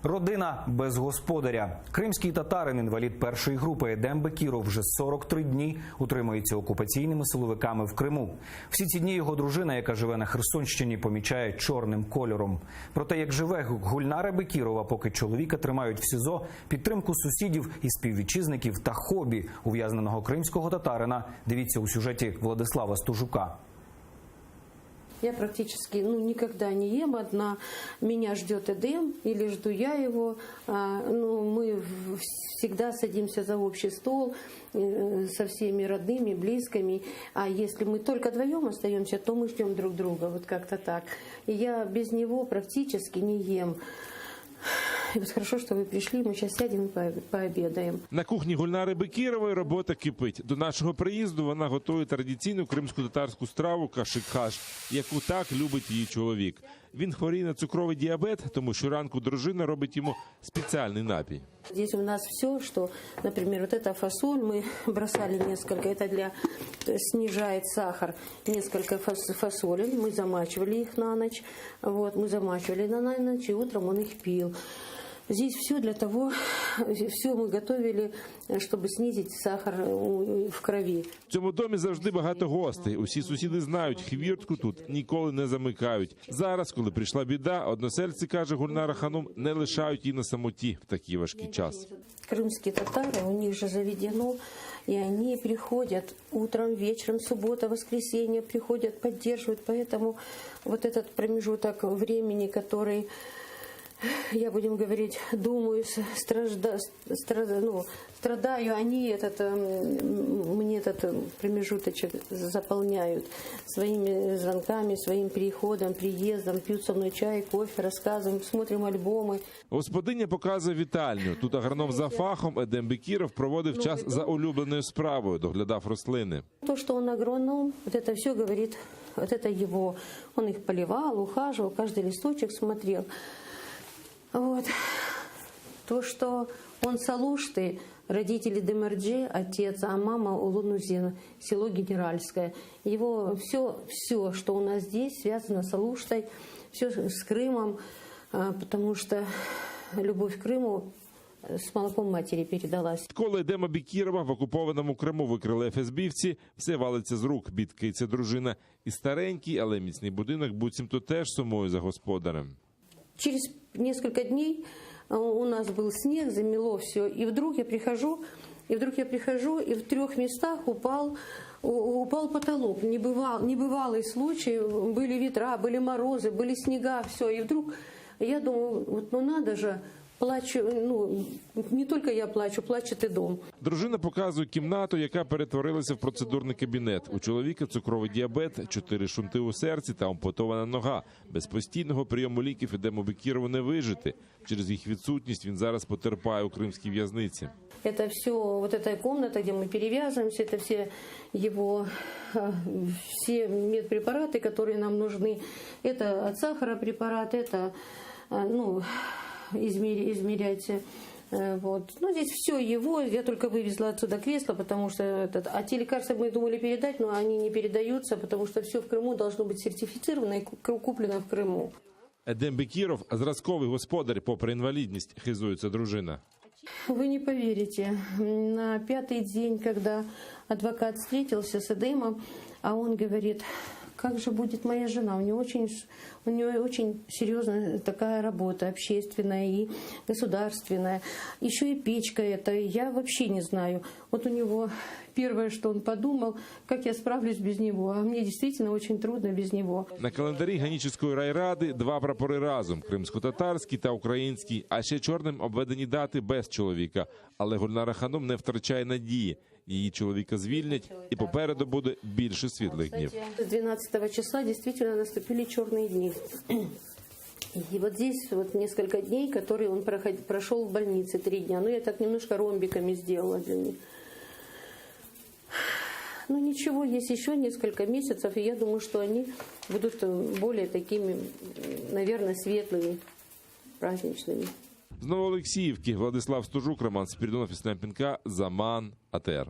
Родина без господаря. Кримський татарин, інвалід першої групи Едем Бекіров вже 43 дні утримується окупаційними силовиками в Криму. Всі ці дні його дружина, яка живе на Херсонщині, помічає чорним кольором. Про те, як живе Гульнара Бекірова, поки чоловіка тримають в СІЗО, підтримку сусідів і співвітчизників та хобі ув'язненого кримського татарина, дивіться у сюжеті Владислава Стужука. Я практически никогда не ем одна. Меня ждет Эдем или жду я его. Мы всегда садимся за общий стол со всеми родными, близкими. А если мы только вдвоем остаемся, то мы ждем друг друга. Вот как-то так. И я без него практически не ем. И вот хорошо, что вы пришли, мы сейчас сядем и пообедаем. На кухні Гульнари Бекірової робота кипить. До нашого приїзду вона готує традиційну кримсько-татарську страву кашик-каш, яку так любить її чоловік. Він хворіє на цукровий діабет, тому щоранку дружина робить йому спеціальний напій. Здесь у нас все, что, например, вот эта фасоль, мы бросали несколько, это снижает сахар, несколько фасолей, мы замачивали их на ночь, мы замачивали на ночь, и утром он их пил. Здесь все для того, все мы готовили, щоб снизити сахар в крові. В цьому домі завжди багато гостей. Усі сусіди знають, хвіртку тут ніколи не замикають. Зараз, коли прийшла біда, односельці, каже Гульнара Ханум, не лишають її на самоті в такий важкий час. Крымские татары, у них же заведено, и они приходят утром, вечером, суббота, воскресенье, приходят, поддерживают. Поэтому вот этот промежуток времени, который... Я, будем говорить, думаю, страдаю, они мне этот промежуточек заполняют своими звонками, своим приходом, приездом, пьют со мной чай, кофе, рассказываем, смотрим альбомы. Господиня показує вітальню. Тут агроном за фахом Едем Бекіров проводив час за улюбленою справою, доглядав рослини. То, что он агроном, вот это все говорит, вот это его. Он их поливал, ухаживал, каждый листочек смотрел. Вот. То, что он Салушты, родители Демерджи, отец, а мама Улунузин, село Генеральское. Его все, что у нас здесь, связано с Алуштой, все с Крымом, потому что любовь к Крыму з молоком матері передалась. Коли Едема Бекірова в окупованому Криму викрили ФСБівці, все валиться з рук, бідкається дружина. І старенький, але міцний будинок буцімто теж сумує за господарем. Через несколько дней у нас был снег, замело все, и вдруг я прихожу, и в 3 местах упал потолок. Небывалый случай, были ветра, были морозы, были снега, все. И вдруг я думаю, надо же, плачу, не тільки я плачу, плаче і дом. Дружина показує кімнату, яка перетворилася в процедурний кабінет. У чоловіка цукровий діабет, 4 шунти у серці та ампутована нога. Без постійного прийому ліків Едему Бекірову не вижити. Через їх відсутність він зараз потерпає у кримській в'язниці. Это все, вот эта комната, где мы перевязываемся, это все медпрепараты, которые нам нужны. Это от сахара препарат, это, измерять. Здесь все его, я только вывезла отсюда кресло, потому что а те лекарства мы думали передать, но они не передаются, потому что все в Крыму должно быть сертифицировано и куплено в Крыму. Едем Бекіров – зразковий господар попри інвалідність, хизується дружина. Вы не поверите, на 5-й день, когда адвокат встретился с Эдемом, а он говорит: как же будет моя жена? У нее очень серьезная такая работа, общественная и государственная. Еще и печка это, я вообще не знаю. Вот у него первое, что он подумал, как я справлюсь без него. А мне действительно очень трудно без него. На календарі Ганічівської райради 2 прапори разом – кримсько-татарський та український, а ще чорним обведені дати без чоловіка. Але Гульнара Ханум не втрачає надії. Її чоловіка звільнять, і попереду буде більше світлих днів. С 12 числа действительно наступили черные дни. И вот здесь несколько дней, которые он прошел в больнице 3 дня. Я так немножко ромбиками сделала для них. Ничего, есть еще несколько месяцев, и я думаю, что они будут более такими, наверное, светлыми, праздничными. З Новоолексіївки Владислав Стужук, Роман Спірідонов, Іслям Пінка, Заман, АТР.